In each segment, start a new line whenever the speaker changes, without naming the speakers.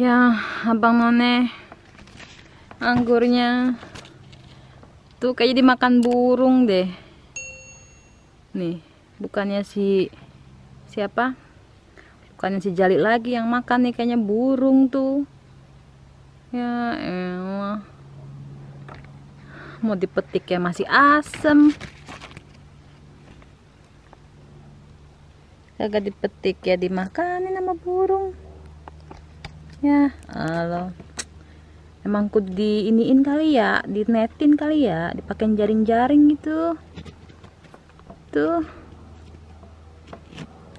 Ya, abang none anggurnya tuh kayaknya dimakan burung deh. Nih, bukannya siapa? Bukannya si Jali lagi yang makan nih, kayaknya burung tuh. Ya elah. Mau dipetik ya masih asem. Kagak dipetik ya dimakanin sama burung. Ya, Allah. Emang kudu diiniin kali ya, dinetin kali ya, dipakein jaring-jaring gitu. Tuh.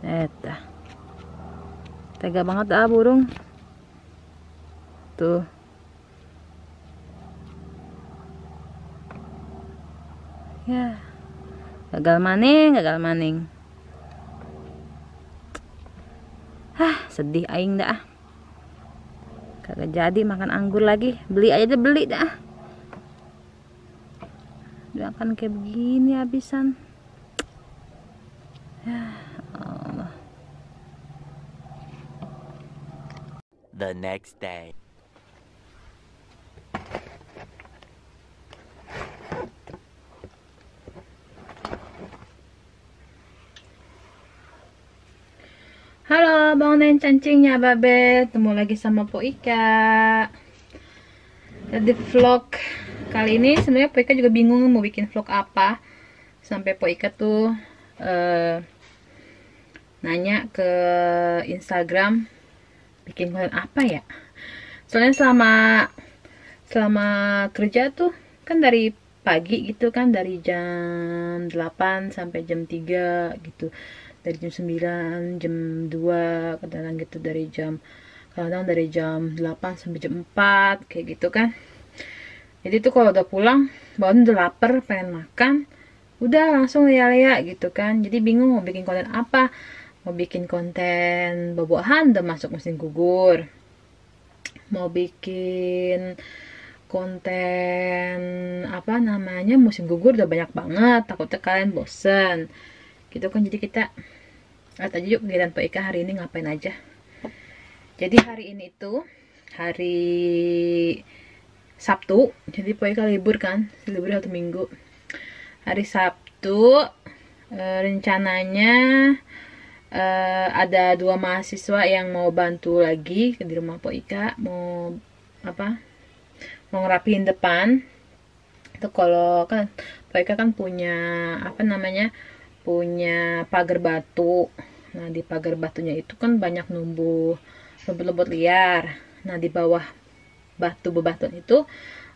Eta. Tega banget burung. Tuh. Ya. Gagal maning. Hah, sedih aing dah. Kagak jadi makan anggur lagi. Beli aja deh, beli dah. Udah akan kayak begini habisan. Ya Allah.
The next day.
Halo bang dan cancingnya babe, ketemu lagi sama Po Ika. Di vlog kali ini sebenarnya Po Ika juga bingung mau bikin vlog apa, sampai Po Ika tuh nanya ke Instagram bikin konten apa ya. Soalnya selama kerja tuh kan dari pagi gitu kan, dari jam 8 sampai jam 3 gitu, dari jam 9, jam 2, kadang-kadang gitu, kadang dari jam 8 sampai jam 4 kayak gitu kan. Jadi tuh kalau udah pulang baru udah lapar, pengen makan, udah langsung lea-lea gitu kan. Jadi bingung mau bikin konten apa. Mau bikin konten bobohan udah masuk mesin gugur, mau bikin konten apa namanya musim gugur udah banyak banget, takutnya kalian bosen gitu kan. Jadi kita lihat aja yuk kegiatan Pak Ika hari ini ngapain aja. Jadi hari ini itu hari Sabtu, jadi Pak Ika libur kan, libur 1 minggu. Hari Sabtu rencananya ada 2 mahasiswa yang mau bantu lagi di rumah Po Ika, mau ngerapihin depan. Itu kalau kan Po Ika kan punya punya pagar batu. Nah di pagar batunya itu kan banyak numbuh rumput-rumput liar. Nah di bawah batu bebatuan itu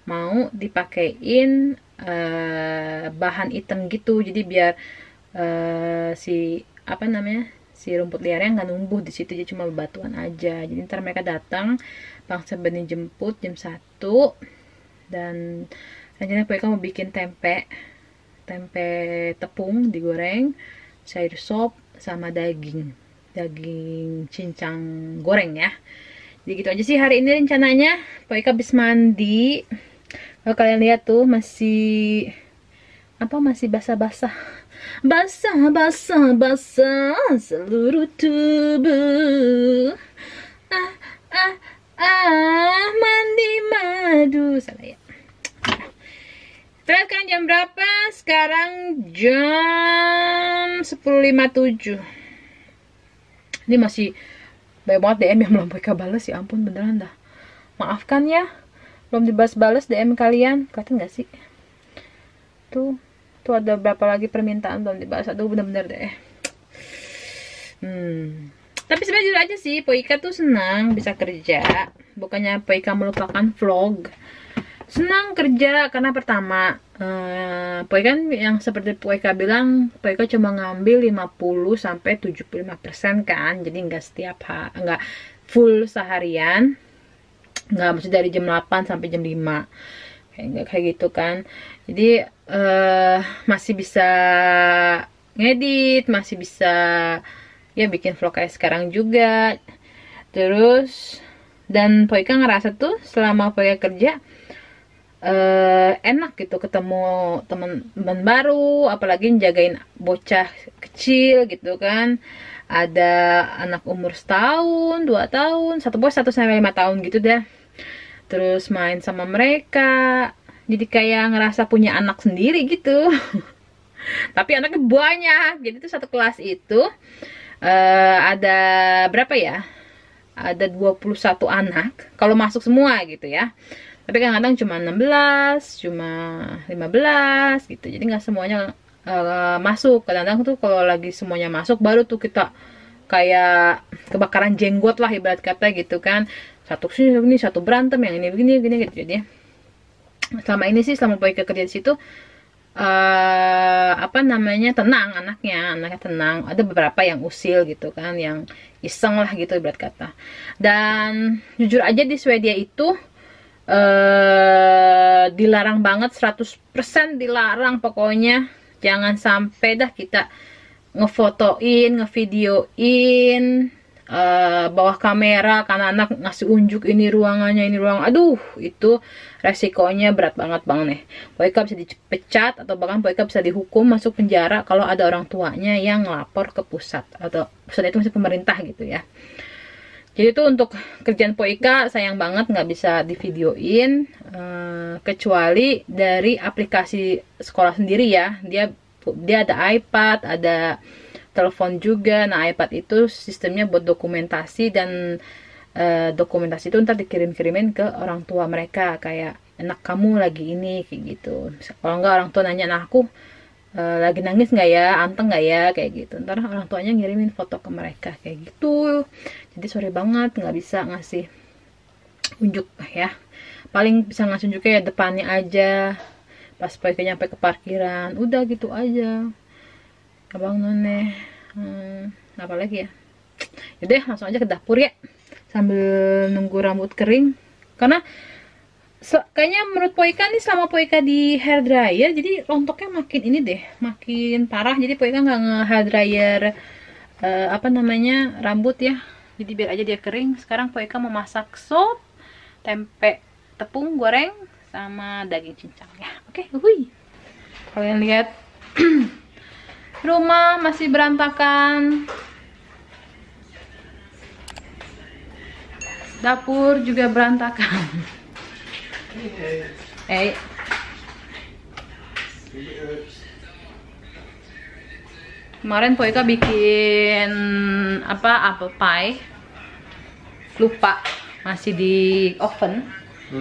mau dipakein bahan item gitu, jadi biar si rumput liarnya nggak numbuh di situ, jadi cuma bebatuan aja. Jadi ntar mereka datang, Bang Sebeni jemput jam 1, dan rencananya mereka mau bikin tempe tepung digoreng, sayur sop, sama daging cincang goreng ya. Jadi gitu aja sih hari ini rencananya. Pak Ika habis mandi. Kalau kalian lihat tuh masih basah seluruh tubuh. Mandi madu. Salah ya. Terus kan jam berapa? Sekarang jam 10.57. Ini masih banyak banget DM yang belum mereka balas, ya ampun beneran dah. Maafkan ya, belum dibalas-balas DM kalian. Kelihatan gak sih? Tuh ada berapa lagi permintaan belum dibalas. Aduh bener-bener deh. Tapi sebenarnya jujur aja sih, Po Ika tuh senang bisa kerja. Bukannya Po Ika melupakan vlog. Senang kerja karena pertama Po Ika kan yang seperti Po Ika bilang, Po Ika cuma ngambil 50-75% kan. Jadi nggak full seharian. Nggak mesti dari jam 8 sampai jam 5. Kayak gitu kan. Jadi masih bisa ngedit, masih bisa ya bikin vlog kayak sekarang juga. Terus dan Po Ika ngerasa tuh selama Po Ika kerja enak gitu ketemu teman-teman baru, apalagi jagain bocah kecil gitu kan. Ada anak umur setahun, 2 tahun, satu bos 1 sampai 5 tahun gitu dah. Terus main sama mereka, jadi kayak ngerasa punya anak sendiri gitu. Tapi anaknya banyak, jadi tuh satu kelas itu ada berapa ya? Ada 21 anak kalau masuk semua gitu ya. Tapi kadang-kadang cuma 16, cuma 15 gitu. Jadi nggak semuanya masuk. Kadang-kadang tuh kalau lagi semuanya masuk baru tuh kita kayak kebakaran jenggot lah ibarat kata gitu kan. Satu sini, satu berantem, yang ini begini gitu. Jadi selama ini sih, selama Poika kerja di situ, apa namanya, tenang anaknya tenang. Ada beberapa yang usil gitu kan, yang iseng lah gitu ibarat kata. Dan jujur aja di Swedia itu dilarang banget, 100% dilarang pokoknya. Jangan sampai dah kita ngefotoin, ngevideoin bawah kamera karena anak ngasih unjuk ini ruangannya, ini ruang. Aduh, itu resikonya berat banget bang nih. Poika bisa dipecat atau bahkan Poika bisa dihukum masuk penjara kalau ada orang tuanya yang ngelapor ke pusat, atau pusat itu masih pemerintah gitu ya. Jadi itu untuk kerjaan Poika sayang banget nggak bisa divideoin, kecuali dari aplikasi sekolah sendiri ya. Dia ada iPad, ada telepon juga. Nah, iPad itu sistemnya buat dokumentasi, dan dokumentasi itu ntar dikirim-kirimin ke orang tua mereka, kayak anak kamu lagi ini kayak gitu. Kalau nggak orang tua nanya, nah aku lagi nangis nggak ya, anteng nggak ya, kayak gitu. Ntar orang tuanya ngirimin foto ke mereka kayak gitu. Jadi sorry banget nggak bisa ngasih unjuk ya. Paling bisa ngasih unjuknya ya depannya aja, pas Poika nyampe ke parkiran, udah gitu aja. Abang None, apa lagi ya? Yaudah langsung aja ke dapur ya, sambil nunggu rambut kering. Karena kayaknya menurut Poika nih, selama Poika di hair dryer, jadi rontoknya makin ini deh, makin parah. Jadi Poika nggak nge-hair dryer apa namanya, rambut ya. Jadi biar aja dia kering. Sekarang Poika mau masak sop, tempe tepung goreng, sama daging cincang ya. Oke, hui. Kalian lihat rumah masih berantakan, dapur juga berantakan. Kemarin Poika bikin apa, apple pie, lupa masih di oven.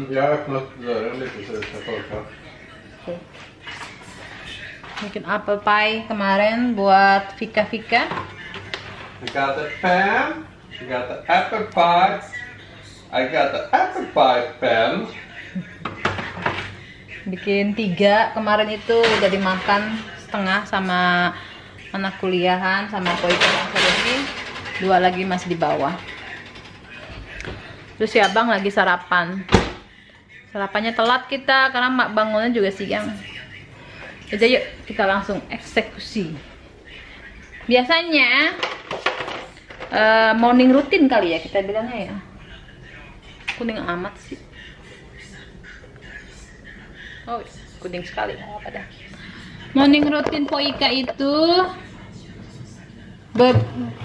Ja, öppnat dörren lite så det ska torka.
Bikin apple pie kemarin buat Vika.
We got the pan, we got the apple pie. I got the apple pie pan.
Bikin 3 kemarin itu udah dimakan setengah sama anak kuliahan sama Poika ini. 2 lagi masih di bawah. Terus si abang lagi sarapan. Sarapannya telat kita karena mak bangunnya juga siang. Jadi yuk kita langsung eksekusi. Biasanya morning routine kali ya kita bilangnya ya. Kuning amat sih. Oh, kuning sekali. Apa dah. Morning routine Poika itu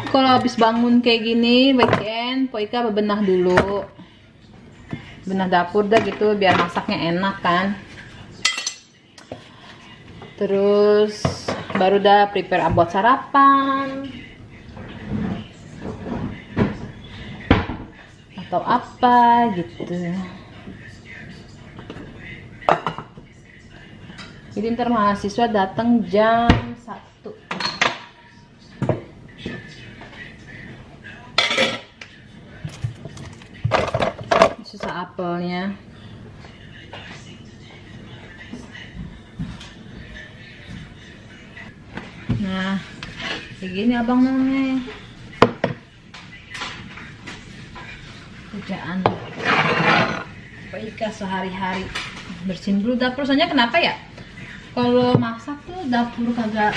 kalau habis bangun kayak gini weekend, Poika bebenah dulu, benah dapur dah gitu biar masaknya enak kan. Terus baru dah prepare buat sarapan atau apa gitu. Jadi ntar mahasiswa datang jam 1. Susah apelnya. Nah, kayak gini abang namanya. Kerjaan Poika sehari-hari. Bersihin dulu dapur, soalnya kenapa ya? Kalau masak tuh dapur kagak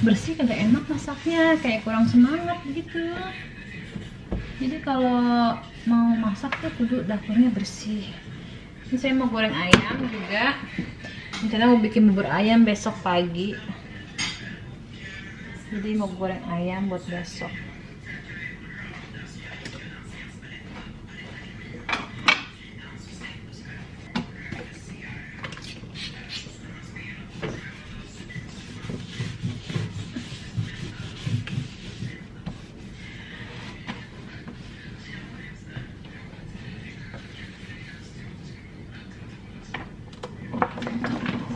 bersih, kagak enak masaknya, kayak kurang semangat gitu. Jadi kalau mau masak tuh kudu dapurnya bersih. Ini saya mau goreng ayam juga. Rencana mau bikin bubur ayam besok pagi. Jadi mau goreng ayam buat besok.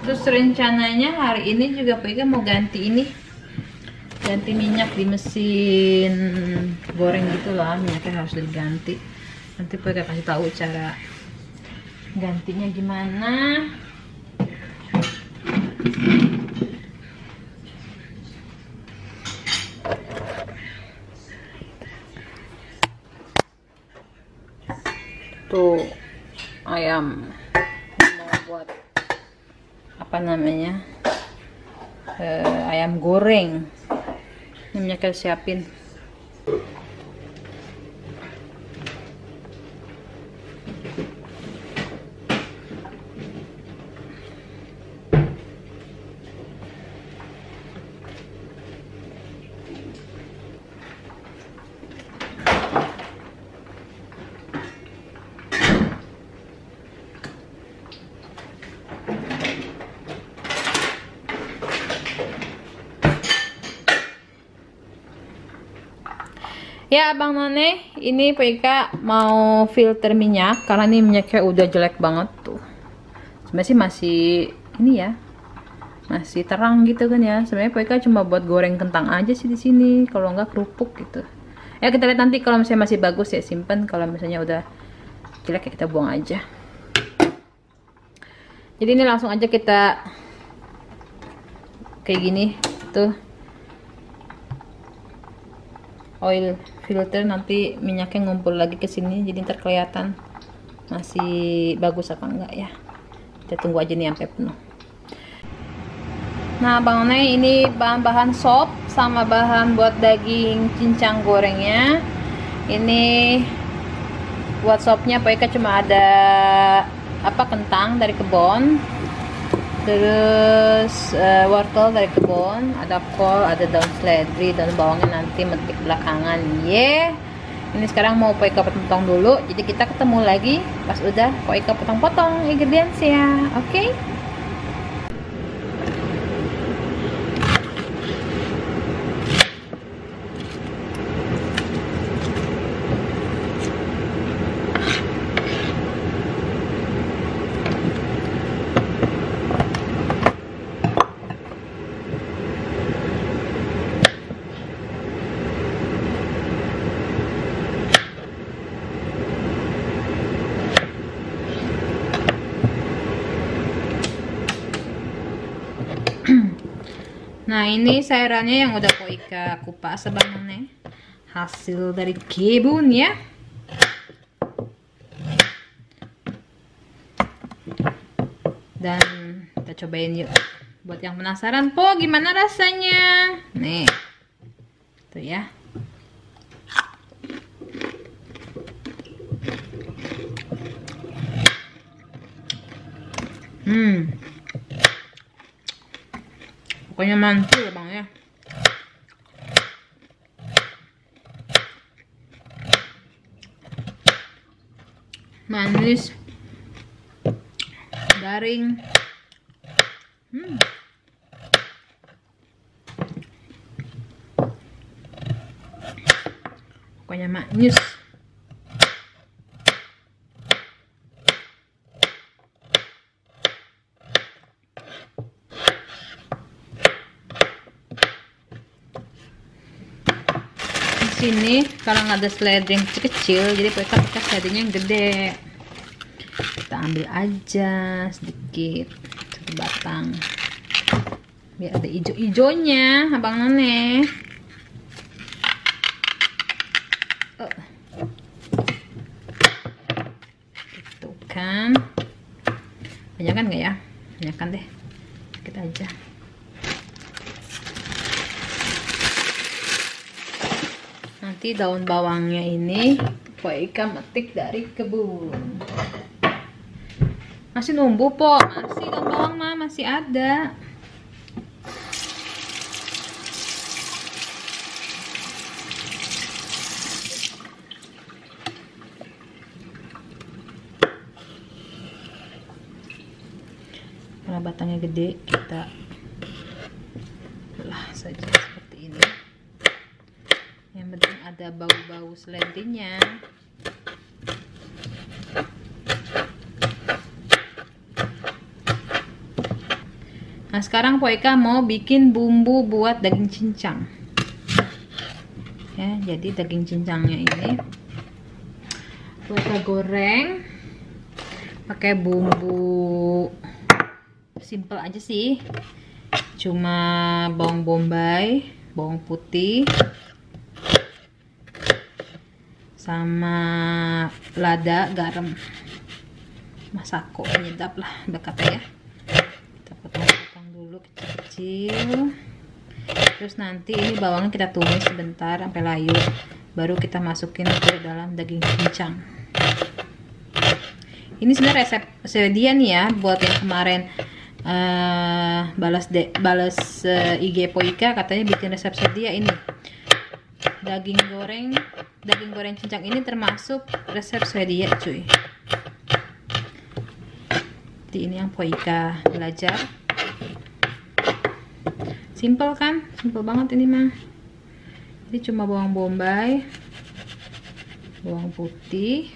Terus rencananya hari ini juga Pega mau ganti ini, ganti minyak di mesin goreng gitu lah, minyaknya harus diganti. Nanti Pega kasih tahu cara gantinya gimana. Tuh ayam mau buat apa namanya, ayam goreng. Ini minyaknya siapin. Ya Abang None, ini Peka mau filter minyak karena ini minyaknya udah jelek banget tuh. Sebenarnya sih masih ini ya, masih terang gitu kan ya. Sebenarnya Peka cuma buat goreng kentang aja sih di sini, kalau nggak kerupuk gitu. Ya kita lihat nanti, kalau misalnya masih bagus ya simpen, kalau misalnya udah jelek ya kita buang aja. Jadi ini langsung aja kita kayak gini tuh. Oil filter, nanti minyaknya ngumpul lagi ke sini, jadi ntar kelihatan masih bagus apa enggak ya. Kita tunggu aja nih sampai penuh. Nah Bang None, ini bahan-bahan sop sama bahan buat daging cincang gorengnya. Ini buat sopnya Peka cuma ada apa, kentang dari kebun, terus wortel dari kebun, ada kol, ada daun seledri, dan bawangnya nanti metik belakangan. Ini sekarang mau Peka potong dulu, jadi kita ketemu lagi pas udah Peka potong-potong ingredientsnya. Oke? Nah ini sayurannya yang udah Peka kupas Abang None, hasil dari kebun ya. Dan kita cobain yuk. Buat yang penasaran, Po gimana rasanya? Nih, tuh ya. Pokoknya mantul Bang ya. Manis, garing. Pokoknya manis. Sini kalau nggak ada seledri yang kecil, jadi Peka pakai seledrinya yang gede. Kita ambil aja sedikit, satu batang, biar ada ijo-ijonya Abang None. Itu kan banyak kan nggak ya? Banyak kan deh, kita aja. Nanti daun bawangnya ini Peka metik dari kebun. Masih numbuh po, masih daun bawang mah masih ada. Karena batangnya gede, kita belah saja seperti ini. Yang penting ada bau-bau seledrinya. Nah, sekarang Po Eka mau bikin bumbu buat daging cincang. Ya, jadi daging cincangnya ini Po Eka goreng pakai bumbu simple aja sih. Cuma bawang bombay, bawang putih, sama lada, garam, masako penyedap lah berkata ya. Kita potong-potong dulu kecil-kecil. Terus nanti ini bawangnya kita tumis sebentar sampai layu, baru kita masukin ke dalam daging cincang. Ini sebenarnya resep sedia nih ya, buat yang kemarin balas IG Po Eka katanya bikin resep sedia ini. Daging goreng cincang ini termasuk resep Swedia cuy. Jadi ini yang Po Eka belajar. Simple kan? Simple banget ini mah. Jadi cuma bawang bombay, bawang putih,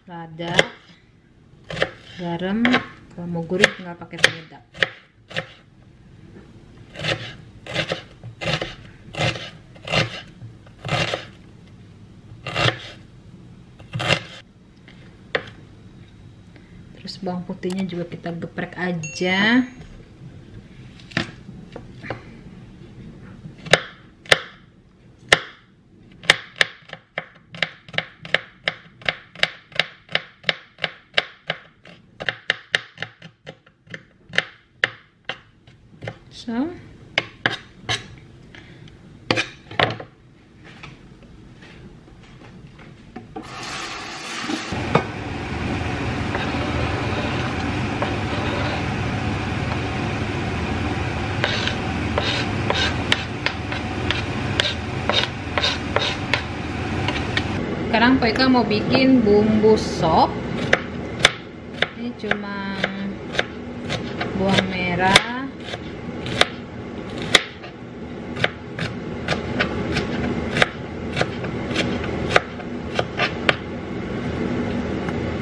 lada, garam. Kalau mau gurih tinggal pakai penyedap. Terus bawang putihnya juga kita geprek aja. So, sekarang Po Eka mau bikin bumbu sop. Ini cuma bawang merah,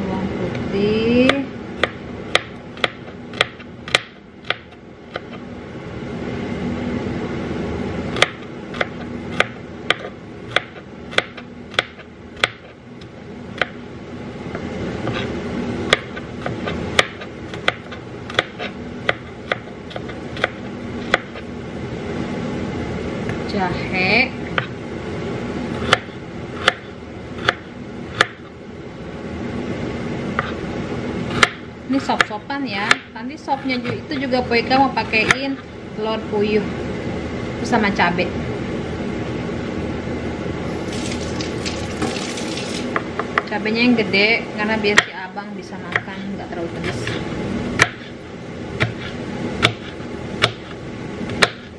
bawang putih, jahe, ini sop-sopan ya. Nanti sopnya itu juga Po Eka mau pakein telur puyuh sama cabai. Cabenya yang gede karena biar si abang bisa makan, nggak terlalu pedas.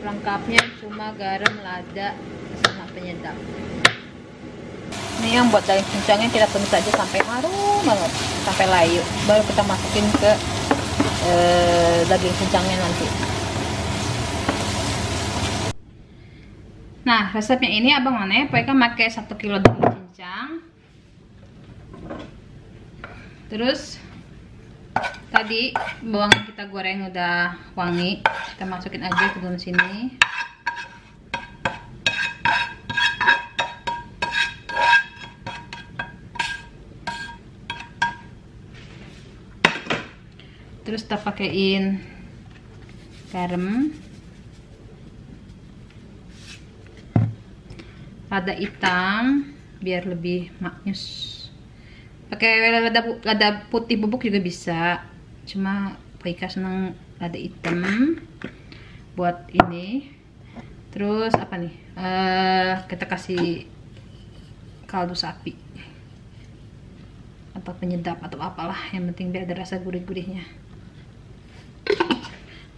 Lengkapnya cuma garam, lada, sama penyedap. Ini yang buat daging cincangnya kita tumis aja sampai harum banget, sampai layu. Baru kita masukin ke daging cincangnya nanti. Nah, resepnya ini abang mana? Po Eka pakai 1 kilo daging cincang. Terus tadi bawang kita goreng udah wangi, kita masukin aja ke dalam sini. Terus kita pakein garam, lada hitam biar lebih maknyus. Pakai lada putih bubuk juga bisa, cuma Po Eka seneng lada hitam buat ini. Terus apa nih, kita kasih kaldu sapi atau penyedap atau apalah, yang penting biar ada rasa gurih-gurihnya.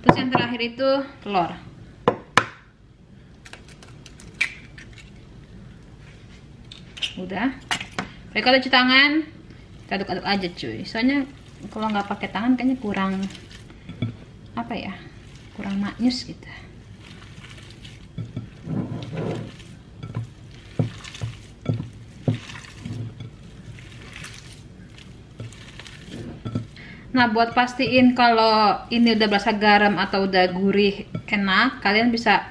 Terus yang terakhir itu telur. Udah. Oke, kalau cuci tangan kita aduk-aduk aja cuy. Soalnya kalau nggak pakai tangan kayaknya kurang apa ya, kurang maknyus gitu. Nah, buat pastiin kalau ini udah berasa garam atau udah gurih enak, kalian bisa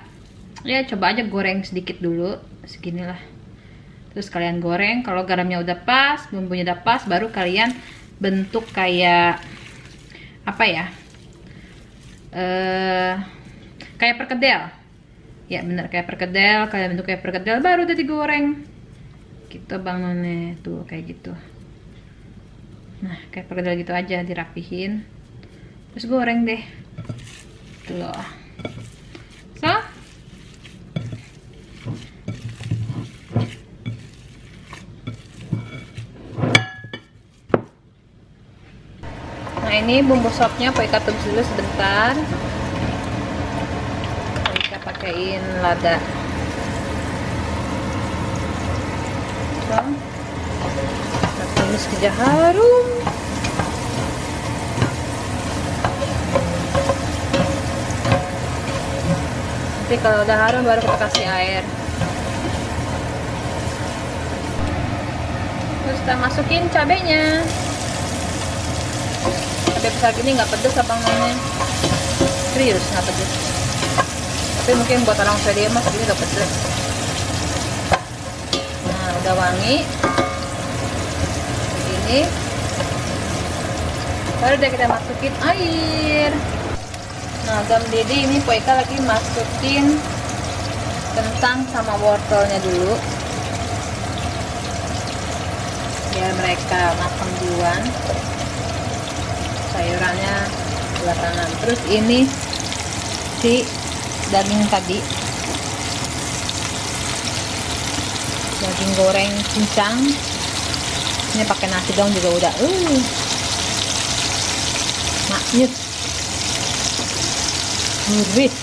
ya coba aja goreng sedikit dulu, seginilah. Terus kalian goreng, kalau garamnya udah pas, bumbunya udah pas, baru kalian bentuk kayak apa ya? Kayak perkedel. Ya bener, kayak perkedel. Kalian bentuk kayak perkedel, baru udah digoreng. Gitu Bang None, tuh kayak gitu. Nah, kayak perkedel gitu aja, dirapihin. Terus goreng deh. Tuh loh. So, nah ini bumbu sopnya Poika tumis dulu sebentar. Poika pakein lada. So, kita tumis hingga harum. Nanti kalau udah harum baru kita kasih air. Terus kita masukin cabenya. Cabai besar gini nggak pedes apa namanya? Serius nggak pedes. Tapi mungkin buat orang Swedia mah ini udah pedes. Nah udah wangi. Begini. Baru deh kita masukin air. Nah gam didi ini Poika lagi masukin kentang sama wortelnya dulu. Biar mereka matang duluan. Sayurannya belakangan. Terus ini si daging tadi, daging goreng cincang. Ini pakai nasi dong juga udah maknyus, gurih,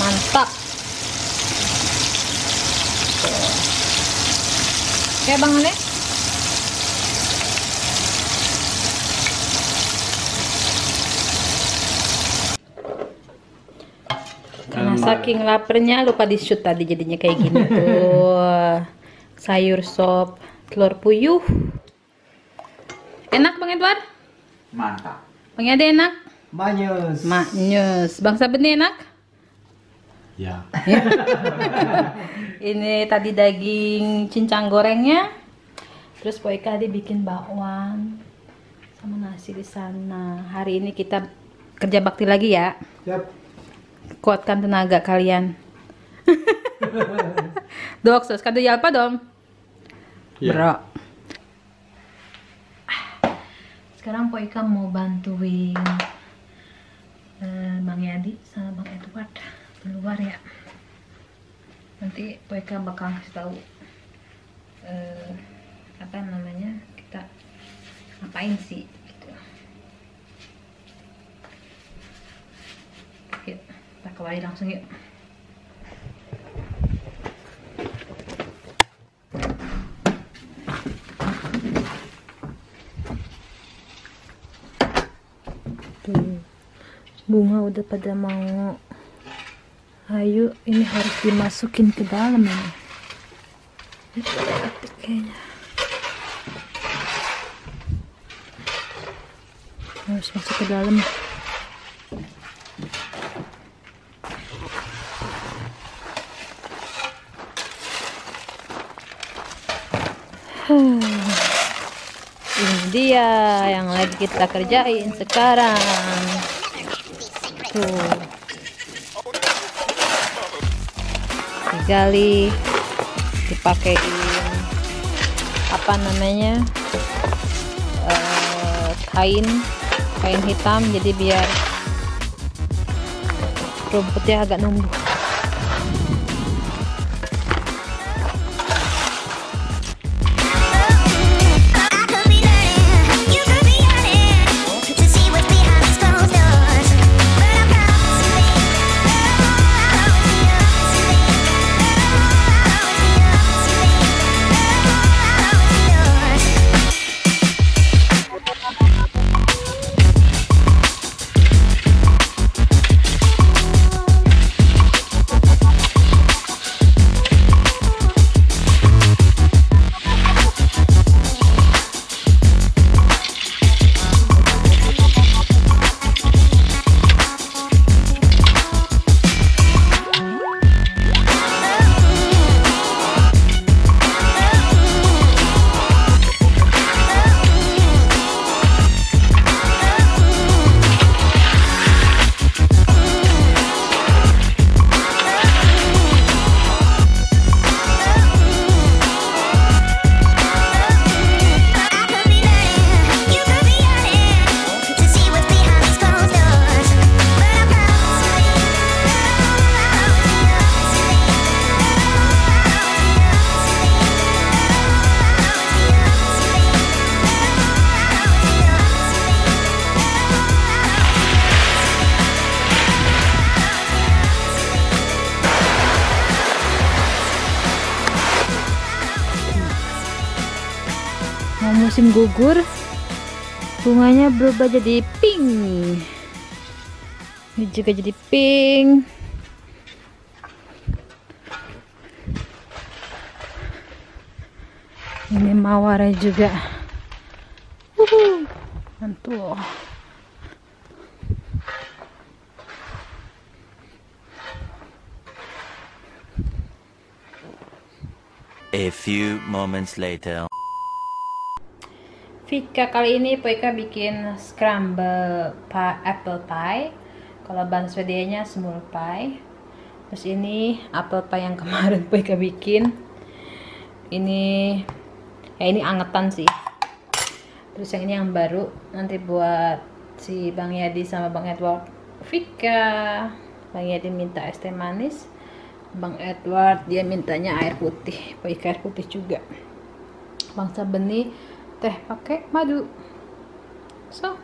mantap. Oke Bang None. Karena saking lapernya lupa di shoot tadi jadinya kayak gini tuh. Sayur sop telur puyuh. Enak Bang Edward?
Mantap.
Bang Ade enak?
Maknyus.
Maknyus. Bang Sabeni enak?
Ya.
Ini tadi daging cincang gorengnya. Terus Poika dibikin bakwan sama nasi di sana. Hari ini kita kerja bakti lagi ya.
Yap.
Kuatkan tenaga kalian. Dok, sos kado apa dong?
Yeah.
Bro. Sekarang Poika mau bantuin Bang Yadi sama Bang Edward keluar ya. Nanti Poika bakal kasih tahu apa namanya, kita ngapain sih gitu. Yuk, kita kembali langsung yuk. Tuh, bunga udah pada mau. Ayo, ini harus dimasukin ke dalam ini. Kayaknya harus masuk ke dalam. Ini dia yang lagi kita kerjain sekarang. Tuh, digali, dipakein apa namanya, kain hitam, jadi biar rumputnya agak numbuh. musim gugur, bunganya berubah jadi pink. Ini juga jadi pink. Ini mawar juga. Mantul.
A few moments later.
Vika kali ini Poika bikin scramble apple pie. Kalau bahasa Swedianya small pie. Terus ini apple pie yang kemarin Poika bikin. Ini ini angetan sih. Terus yang ini yang baru nanti buat si Bang Yadi sama Bang Edward. Vika, Bang Yadi minta es teh manis, Bang Edward dia mintanya air putih, Poika air putih juga. Bang Sabeni teh pakai madu. So